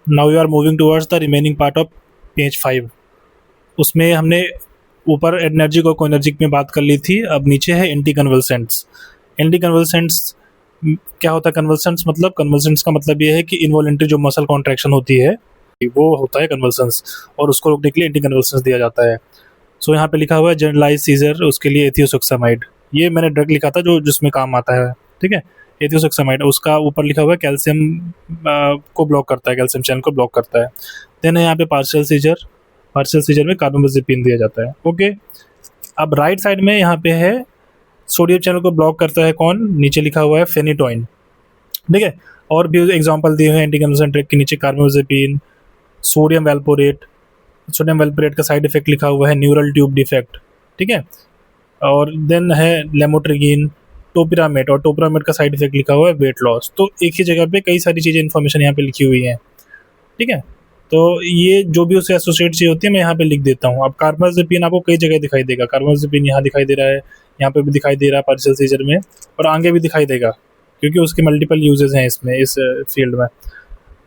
Now you are moving towards the remaining part of page 5। उसमें हमने ऊपर energic और कोएनर्जिक में बात कर ली थी, अब नीचे है एंटी कन्वल्सेंट्स। एंटी कन्वल्सेंट्स क्या होता है? कन्वल्सेंट्स का मतलब ये है कि इनवॉलेंटरी जो मसल कॉन्ट्रैक्शन होती है वो होता है कन्वल्सेंस, और उसको रोकने के लिए एंटी कन्वल्सेंस दिया जाता है। सो यहाँ पे लिखा हुआ है जनरलाइज सीजर, उसके लिए एथियोसुक्सामाइड। ये मैंने ड्रग लिखा था जो जिसमें काम आता है, ठीक है। एथियोसुक्सामाइड, उसका ऊपर लिखा हुआ है कैल्शियम को ब्लॉक करता है, कैल्शियम चैनल को ब्लॉक करता है। देन यहाँ पे पार्शियल सीजर में कार्बोमाजेपिन दिया जाता है। ओके, अब राइट साइड में यहाँ पे है सोडियम चैनल को ब्लॉक करता है कौन? नीचे लिखा हुआ है फेनिटोइन, ठीक है। और भी एग्जांपल दिए हुए हैं एंटी कन्वल्सेंट ड्रग के नीचे, कार्बोमाजेपिन, सोडियम वेल्पोरेट का साइड इफेक्ट लिखा हुआ है न्यूरल ट्यूब डिफेक्ट, ठीक है। और देन है लेमोट्रिगिन, टोपिरामेट, और टोपिरामेट का साइड इफेक्ट लिखा हुआ है वेट लॉस। तो एक ही जगह पे कई सारी चीज़ें इन्फॉर्मेशन यहाँ पे लिखी हुई है, ठीक है। तो ये जो भी उससे एसोसिएट चीज़ होती है मैं यहाँ पे लिख देता हूँ। अब कार्बोमाजेपिन आपको कई जगह दिखाई देगा, कार्बोमाजेपिन यहाँ दिखाई दे रहा है, यहाँ पे भी दिखाई दे रहा है पार्शियल सीजर में, और आगे भी दिखाई देगा क्योंकि उसके मल्टीपल यूजेस हैं इसमें, इस फील्ड में।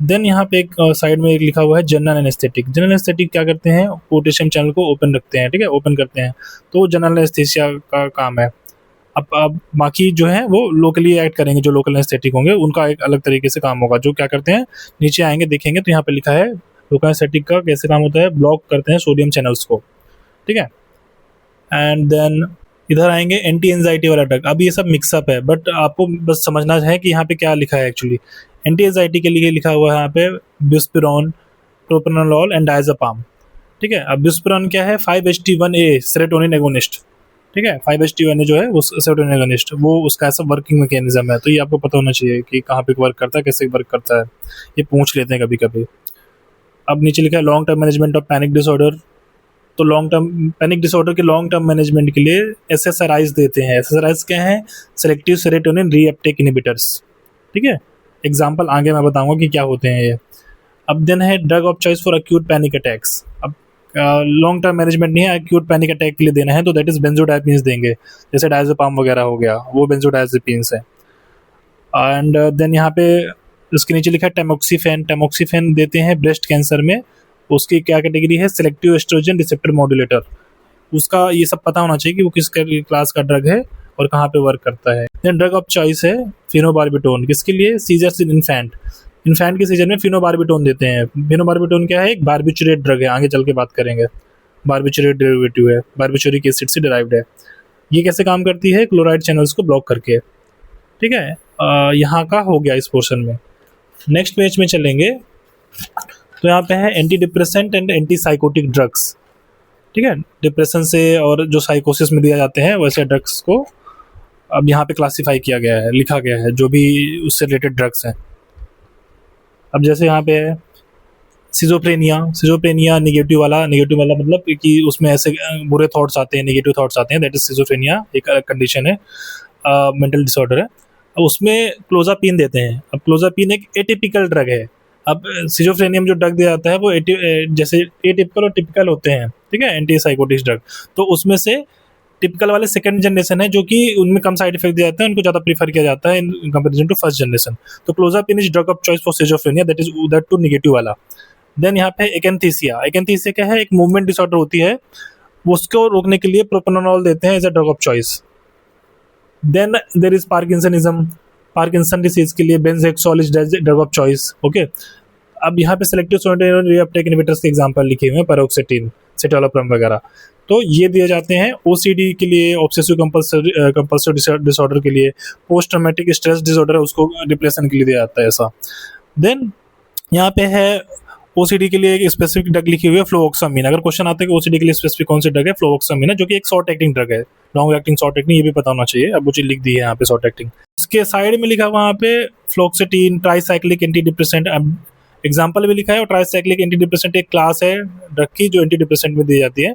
देन यहाँ पे एक साइड में एक लिखा हुआ है जनरल एनेस्थेटिक। जनरल एनेस्थेटिक क्या करते हैं? पोटेशियम चैनल को ओपन रखते हैं, ठीक है, ओपन करते हैं, तो जनरल एनेस्थीसिया का काम है। अब बाकी जो है वो लोकली एक्ट करेंगे, जो लोकल एनेस्थेटिक होंगे उनका एक अलग तरीके से काम होगा। जो क्या करते हैं, नीचे आएंगे देखेंगे तो यहाँ पे लिखा है लोकल एनेस्थेटिक का कैसे काम होता है, ब्लॉक करते हैं सोडियम चैनल्स को, ठीक है। एंड देन इधर आएंगे एंटी एंजाइटी वाला ड्रग। अब ये सब मिक्सअप है, बट आपको बस समझना है कि यहाँ पे क्या लिखा है एक्चुअली। एंटी एंजाइटी के लिए लिखा हुआ है यहाँ पे ब्यूस्पिरोन, प्रोप्रानोलॉल एंड डायज़ेपाम, ठीक है। अब ब्यूस्पिरोन क्या है? 5-HT1A सेरोटोनिन एगोनिस्ट, ठीक है। 5-HT1A जो है वो सेरोटोनिन एगोनिस्ट, वो उसका ऐसा वर्किंग मैकेनिज्म है, तो ये आपको पता होना चाहिए कि कहाँ पे वर्क करता है, कैसे वर्क करता है, ये पूछ लेते हैं कभी कभी। अब नीचे लिखा है long term management of panic disorder. तो लॉन्ग टर्म पैनिक डिसऑर्डर के लॉन्ग टर्म मैनेजमेंट के लिए SSRIs देते हैं। SSRIs क्या है? सेलेक्टिव सेरोटोनिन रीअपटेक इनहिबिटर्स, ठीक है। एग्जाम्पल आगे मैं बताऊंगा कि क्या होते हैं ये। अब देन है drug of choice for acute panic attacks. अब लॉन्ग टर्म मैनेजमेंट नहीं है, एक्यूट पैनिक अटैक के लिए देना है तो दैट इज बेंजोडाइजिपीन्स देंगे, जैसे डायज़ेपाम वगैरह हो गया, वो बेंजोडाइजिपीन्स है। एंड देन यहाँ पे उसके नीचे लिखा है टेमोक्सीफेन देते हैं ब्रेस्ट कैंसर में। उसकी क्या कैटेगरी है? Selective estrogen receptor modulator. उसका ये सब पता होना चाहिए कि वो किस क्लास का ड्रग है और कहाँ पे वर्क करता है। देन ड्रग ऑफ चॉइस है फिनोबार्बिटोन, किसके लिए? सीजर्स इन इन्फेंट के सीजन में फिनोबार्बिटोन देते हैं। फिनोबार्बिटोन क्या है? एक बार्बिचुरेट ड्रग है, आगे चल के बात करेंगे। बार्बिचुरेट डेरिवेटिव है, बार्बिचुरिक एसिड से डिराइव्ड है। ये कैसे काम करती है? क्लोराइड चैनल्स को ब्लॉक करके, ठीक है। यहाँ का हो गया इस पोर्शन में। नेक्स्ट पेज में चलेंगे तो यहाँ पे है anti depressant and anti psychotic drugs, ठीक है। डिप्रेशन से और जो साइकोसिस में दिया जाते हैं वैसे ड्रग्स को अब यहाँ पे क्लासिफाई किया गया है, लिखा गया है जो भी उससे रिलेटेड ड्रग्स हैं। अब जैसे यहाँ पे है सिजोफ्रेनिया निगेटिव वाला मतलब कि उसमें ऐसे बुरे थॉट्स आते हैं, नेगेटिव थॉट्स आते हैं, दैट इज सिजोफ्रेनिया, एक अलग कंडीशन है, मेंटल डिसऑर्डर है। अब उसमें क्लोजापिन देते हैं। अब क्लोजापिन एक एटिपिकल ड्रग है। अब सिजोफ्रेनिया में जो ड्रग दिया जाता है वो जैसे एटिपिकल और टिपिकल होते हैं, ठीक है, एंटी साइकोटिक ड्रग। तो उसमें से टिपिकल वाले सेकंड जनरेशन है जो कि उनमें कम साइड इफेक्ट दिए जाते हैं, उनको ज़्यादा प्रीफर किया जाता है in comparison to first generation. तो clozapine is drug of choice for schizophrenia, that is that two negative वाला। देन यहाँ पे एकेंथीसिया क्या है? एक मूवमेंट डिसऑर्डर होती है, उसको रोकने के लिए प्रोप्रानोलॉल देते हैं as a drug of choice. Then there is Parkinson disease के लिए benzhexol is drug of choice, okay. अब यहाँ पे सेलेक्टिव सोडियम रीअपटेक इनहिबिटर्स के एग्जांपल लिखे हुए हैं, पैरोक्सिटिन, सिटोलोप्रम वगैरह। तो ये दिए जाते हैं ओसीडी के लिए, ऑब्सेसिव कंपल्सिव डिसऑर्डर के लिए, पोस्ट ट्रॉमेटिक स्ट्रेस डिसऑर्डर है उसको डिप्रेशन के लिए दिया जाता है ऐसा। देन यहाँ पे है ओसीडी के लिए एक स्पेसिफिक ड्रग लिखी हुई है फ्लोक्सामिन। अगर क्वेश्चन आता है कि ओसीडी के लिए स्पेसिफिक कौन सी ड्रग है, फ्लोक्सामिन है, जो कि एक शॉर्ट एक्टिंग ड्रग है, लॉन्ग एक्टिंग शॉर्ट एक्टिंग, ये भी पता होना चाहिए। अब वो चीज लिख दी है यहाँ पे शॉर्ट एक्टिंग। इसके साइड में लिखा हुआ यहाँ पे फ्लोक्सेटिन ट्राइसाइक्लिक एंटी डिप्रेसेंट, अब एग्जाम्पल भी लिखा है। और ट्राइसाइक्लिक एंटी डिप्रेसेंट एक क्लास है ड्रग की जो एंटी डिप्रेसेंट में दी जाती है।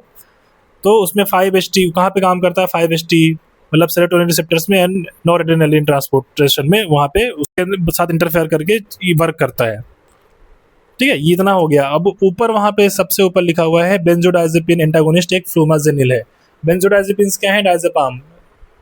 तो उसमें 5-HT कहाँ पे काम करता है? 5-HT मतलब सेरोटोनिन रिसेप्टर्स में एंड नॉरएड्रेनालिन ट्रांसपोर्टेशन में, वहाँ पे उसके साथ इंटरफेयर करके ये वर्क करता है, ठीक है। ये इतना हो गया। अब ऊपर वहाँ पे सबसे ऊपर लिखा हुआ है बेंजोडाइजेपिन एंटागोनिस्ट, एक फ्लूमाजेनिल है। बेंजोडाइजेपिन्स क्या है? डायज़ेपाम,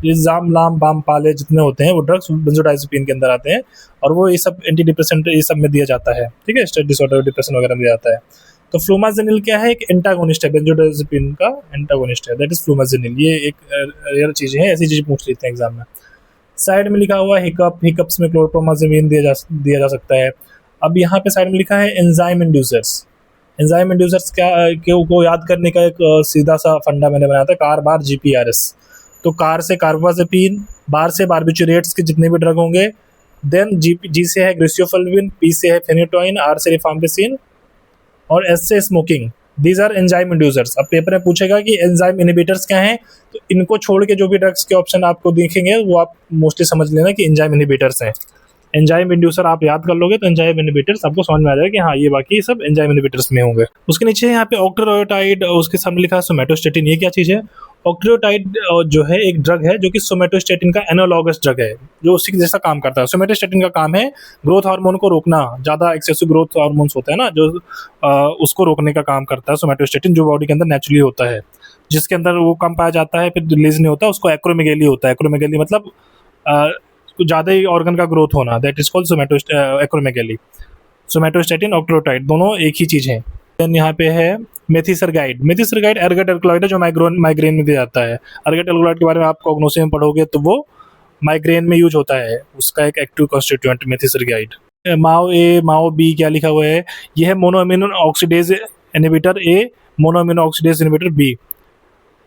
ये जाम लाम बाम पाले जितने होते हैं वो ड्रग्स बेंजोडाइजेपिन के अंदर आते हैं, और वो ये सब एंटी डिप्रेसेंट ये सब में दिया जाता है, ठीक है, स्ट्रेस डिसऑर्डर डिप्रेशन वगैरह में दिया जाता है। तो फ्लूमाजेनिल क्या है, एक एंटागोनिस्ट है, बेंजोडाइजेपिन का एंटागोनिस्ट है, दैट इज फ्लूमाजेनिल। ये एक रेयर चीज़ है, ऐसी चीज़ पूछ लेते हैं एग्जाम में। साइड में लिखा हुआ है हिकअप, हिकअप्स में क्लोरप्रोमाजेपिन दिया जा सकता है। अब यहाँ पे साइड में लिखा है एंजाइम इंड्यूसर्स। एंजाइम इंड्यूसर्स क्या को याद करने का एक सीधा सा फंडा मैंने बनाया था, कार बार GPRS। तो कार से कार्बाजेपिन, बार से बारबिचुरेट्स के जितने भी ड्रग होंगे, देन जी से है ग्लिसोफेल्विन, P से है फेनिटोइन, R से रिफाम्पिसिन और S से smoking. These are enzyme inducers. अब पेपर में पूछेगा कि एंजाइम इनहिबिटर्स क्या हैं, तो इनको छोड़ के जो भी ड्रग्स के ऑप्शन आपको दिखेंगे वो आप मोस्टली समझ लेना कि एंजाइम इनहिबिटर्स हैं। एंजाइम इंड्यूसर आप याद कर लोगे तो एंजाइम इनहिबिटर्स आपको समझ में आ जाएगा कि हाँ ये बाकी सब एंजाइम इनहिबिटर्स में होंगे। उसके नीचे यहाँ पे ऑक्ट्रोटाइड, उसके सामने लिखा है सोमेटोस्टेटिन। ये क्या चीज़ है? ऑक्ट्रोटाइड जो है एक ड्रग है जो कि सोमेटोस्टेटिन का एनालॉगस ड्रग है, जो उसी जैसा काम करता है। सोमेटोस्टेटिन का काम है ग्रोथ हार्मोन को रोकना, ज़्यादा एक्सेसिव ग्रोथ हार्मोन्स होते हैं ना जो उसको रोकने का काम करता है सोमेटोस्टेटिन, जो बॉडी के अंदर नेचुरली होता है। जिसके अंदर वो कम पाया जाता है फिर रिलीज नहीं होता, उसको एक्रोमेगेली होता है। एक्रोमेगेली मतलब ज़्यादा ही ऑर्गन का ग्रोथ होना, that is called acromegaly. Somatostatin octreotide दोनों एक ही चीज़ है। देन यहाँ पे है मेथिसरगाइड। मेथिसरगाइड एर्गट एल्कलॉइड है जो माइग्रेन में दिया जाता है। एर्गट एल्कलॉइड के बारे में आप कॉग्नोसिस में पढ़ोगे तो वो माइग्रेन में यूज होता है, उसका एक एक्टिव कॉन्स्टिट्यूएंट मेथिसरगाइड। माओ ए, माओ बी क्या लिखा हुआ है, ये है मोनोअमीनो ऑक्सीडेज इनहिबिटर ए, मोनोअमीनो ऑक्सीडेज इनहिबिटर बी,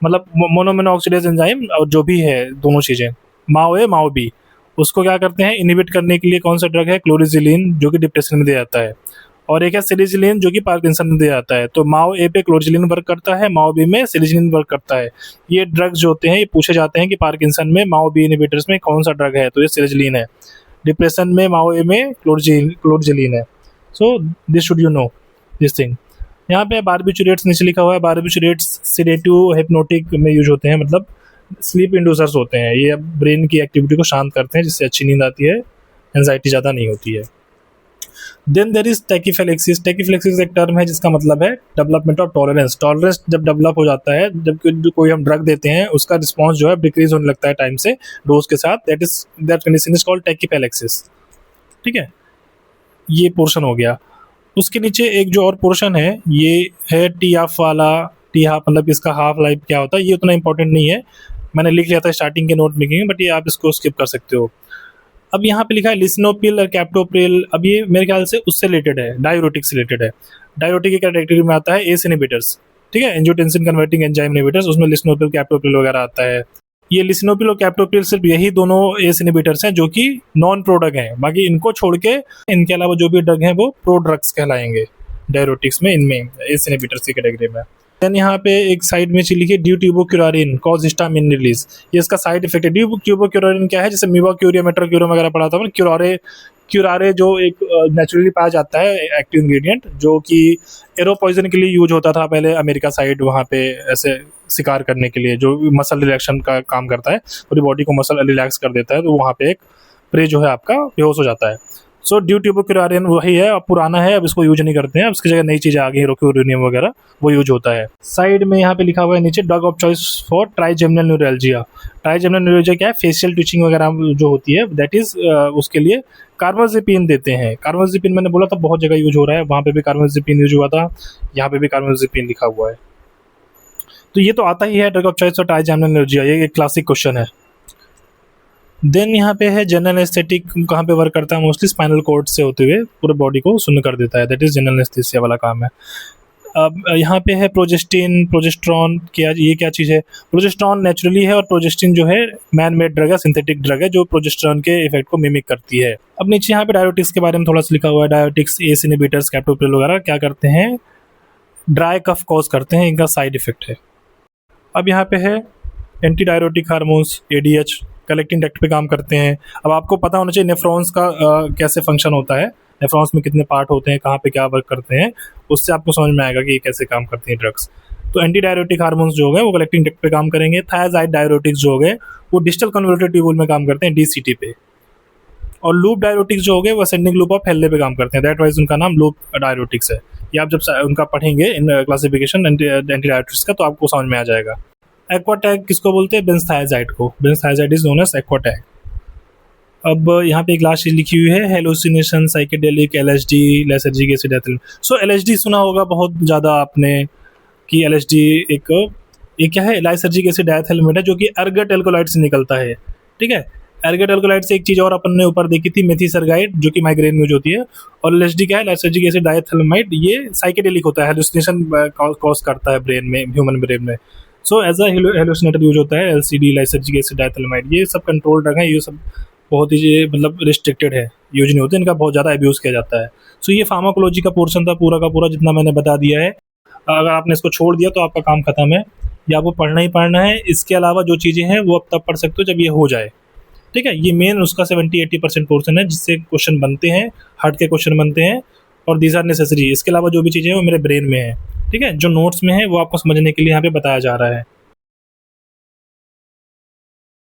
मतलब मोनोअमीनो ऑक्सीडेज एंजाइम और जो भी है दोनों चीज़ें, माओ ए माओ बी, उसको क्या करते हैं इनहिबिट करने के लिए। कौन सा ड्रग है? क्लोरिजिलिन, जो कि डिप्रेशन में दिया जाता है, और एक है सिलिजिलिन जो कि पार्किंसन में दिया जाता है। तो माओ ए पे क्लोरिजिलिन वर्क करता है, माओ बी में सिलिजिलिन वर्क करता है। ये ड्रग्स जो होते हैं ये पूछे जाते हैं कि पार्किंसन में माओ बी इनहिबिटर्स में कौन सा ड्रग है, तो ये सिलिजिलिन है। डिप्रेशन में माओ ए में क्लोरिजिलिन है। So this should you know this thing. यहाँ पे बारबिचुरेट्स नीचे लिखा हुआ है। बारबिचुरेट्स सिडेटिव हिप्नोटिक में यूज होते हैं, मतलब स्लीप इंड्यूसर्स होते हैं। ये ब्रेन की एक्टिविटी को शांत करते हैं जिससे अच्छी नींद आती है, एंजाइटी ज़्यादा नहीं होती है। Then there is tachyphylaxis. Tachyphylaxis एक टर्म है जिसका मतलब है डेवलपमेंट ऑफ टॉलरेंस। टॉलरेंस जब डेवलप हो जाता है, जब कोई हम ड्रग देते हैं उसका रिस्पॉन्स जो है डिक्रीज होने लगता है टाइम से डोज के साथ, दैट कंडीशन इज कॉल्ड टैकीफिलैक्सिस। ठीक है, ये पोर्शन हो गया। उसके नीचे एक जो और पोर्शन है ये है टी हाफ वाला। टी हाफ मतलब इसका हाफ लाइफ क्या होता है, ये उतना इंपॉर्टेंट नहीं है, मैंने लिख लिया था स्टार्टिंग के नोट मेकिंग में, बट ये आप इसको स्किप कर सकते हो। अब यहाँ पे लिखा है लिसिनोप्रिल और कैप्टोप्रिल। अब ये मेरे ख्याल से उससे रिलेटेड है, डायूरोटिक से रिलेटेड है। डायूरोटिक की कैटेगरी में आता है एस इनहिबिटर्स, ठीक है, एंजियोटेंसिन कन्वर्टिंग एंजाइम इनहिबिटर्स, उसमें लिसिनोप्रिल कैप्टोप्रिल वगैरह आता है। ये लिसिनोप्रिल और कैप्टोप्रिल सिर्फ यही दोनों एस इनहिबिटर्स हैं जो कि नॉन प्रो ड्रग हैं, बाकी इनको छोड़ के इनके अलावा जो भी ड्रग हैं वो प्रो ड्रग्स कहलाएंगे डायूरोटिक्स में, इनमें एस इनहिबिटर्स की कैटेगरी में। देन यहाँ पे एक साइड में लिखिए ड्यूट्यूबोक्यूरारिन कॉज हिस्टामिन रिलीज। ये इसका साइड इफेक्ट है। ड्यूट्यूबोक्यूरारिन क्या है, जैसे मीवाक्यूरिया मेट्रोक्यूरियम वगैरह पढ़ा था, क्यूरारे जो एक नेचुरली पाया जाता है एक्टिव इंग्रेडिएंट, जो कि एरो पॉइजन के लिए यूज होता था पहले अमेरिका साइड, वहाँ पे ऐसे शिकार करने के लिए, जो मसल रिलैक्शन का काम करता है, पूरी बॉडी को मसल रिलैक्स कर देता है, तो वहाँ पे एक प्रे जो है आपका बेहोश हो जाता है। सो ड्यूट्यूबोक्यूरारिन वही है, अब पुराना है, अब इसको यूज नहीं करते हैं, अब इसकी जगह नई चीज़ें आ गई, रोक्यूरिनियम वगैरह वो यूज होता है। साइड में यहाँ पे लिखा हुआ है नीचे drug of choice for trigeminal neuralgia. Trigeminal neuralgia क्या है, फेशियल ट्विचिंग वगैरह जो होती है, दैट इज उसके लिए कार्बाजेपिन देते हैं। कार्बाजेपिन मैंने बोला था बहुत जगह यूज हो रहा है, वहाँ पे भी कार्बाजेपिन यूज हुआ था, यहाँ पे भी कार्बाजेपिन लिखा हुआ है। तो ये तो आता ही है drug of choice for trigeminal neuralgia, ये एक क्लासिक क्वेश्चन है। देन यहाँ पे है जनरल एस्थेटिक, कहाँ पे वर्क करता है, मोस्टली स्पाइनल कॉर्ड से होते हुए पूरे बॉडी को सुन्न कर देता है, दैट इज जनरल एस्थेसिया वाला काम है। अब यहाँ पे है प्रोजेस्टिन, प्रोजेस्ट्रॉन, क्या ये क्या चीज़ है? प्रोजेस्ट्रॉन नेचुरली है और प्रोजेस्टिन जो है मैन मेड ड्रग है, सिंथेटिक ड्रग है जो प्रोजेस्ट्रॉन के इफेक्ट को मिमिक करती है। अब नीचे यहाँ पे डायोटिक्स के बारे में थोड़ा सा लिखा हुआ है। डायोटिक्स एस इनहिबिटर्स कैप्टोप्रिल वगैरह क्या करते हैं, ड्राई कफ कॉज करते हैं, इनका साइड इफेक्ट है। अब यहाँ पे है anti diuretic hormones ADH collecting duct पे काम करते हैं। अब आपको पता होना चाहिए नेफ्रॉन्स का कैसे फंक्शन होता है, नेफ्रॉन्स में कितने पार्ट होते हैं, कहाँ पे क्या वर्क करते हैं, उससे आपको समझ में आएगा कि ये कैसे काम करती हैं ड्रग्स। तो एंटी डायरोटिक हार्मोन्स जो हो गए वो कलेक्टिंग डक्ट पे काम करेंगे। थायाजाइड डायरोटिक्स जो हो गए वो डिस्टल कन्वर्टर ट्यूबुल में काम करते हैं, DCT पे। और लूप डायरोटिक्स जो हो गए वो असेंडिंग लूप ऑफ हेल्ले पे काम करते हैं, दैट वाइज उनका नाम लूप डायरोटिक्स है। ये आप जब उनका पढ़ेंगे इन क्लासिफिकेशन एंटी डायरोटिक्स का तो आपको समझ में आ जाएगा। एक्वाटैग किसको बोलते हैं? बेंजथायाजाइड को। Benzthiazide is known as Aquatag. अब यहाँ पे एक लास्ट चीज लिखी हुई है, hallucination, psychedelic, LSD, lethargic acid, ethyl. So LSD सुना होगा बहुत ज़्यादा आपने कि एलएसडी एक क्या है, लाइसर्जिक एसिड डायथिलमेट है, जो कि एर्गट एल्कोलाइड से निकलता है। ठीक है, एर्गट एल्कोलाइड से एक चीज़ और अपन ने ऊपर देखी थी, मेथिसरगाइड, जो कि माइग्रेन में यूज होती है। और एलएसडी क्या है? Lysergic acid diethylamide. ये साइकेडेलिक होता है, हेलुसिनेशन कॉज करता है ब्रेन में, ह्यूमन ब्रेन में। सो एज अ हेलुसिनेटर यूज होता है एलसीडी, लाइसर्जिक एसिड डायथिलमाइड। ये सब कंट्रोल ड्रग है, ये सब बहुत ही मतलब रिस्ट्रिक्टेड है, यूज नहीं होते, इनका बहुत ज़्यादा अब्यूज़ किया जाता है। सो ये फार्माकोलॉजी का पोर्शन था पूरा का पूरा, जितना मैंने बता दिया है। अगर आपने इसको छोड़ दिया तो आपका काम खत्म है, या आपको पढ़ना ही पढ़ना है। इसके अलावा जो चीज़ें हैं वो आप तब पढ़ सकते हो जब ये हो जाए। ठीक है, ये मेन उसका 70-80% पोर्शन है जिससे क्वेश्चन बनते हैं, हार्ट के क्वेश्चन बनते हैं, और दीज आर नेसेसरी। इसके अलावा जो भी चीज़ें हैं वो मेरे ब्रेन में है। ठीक है, जो नोट्स में है वो आपको समझने के लिए यहाँ पे बताया जा रहा है।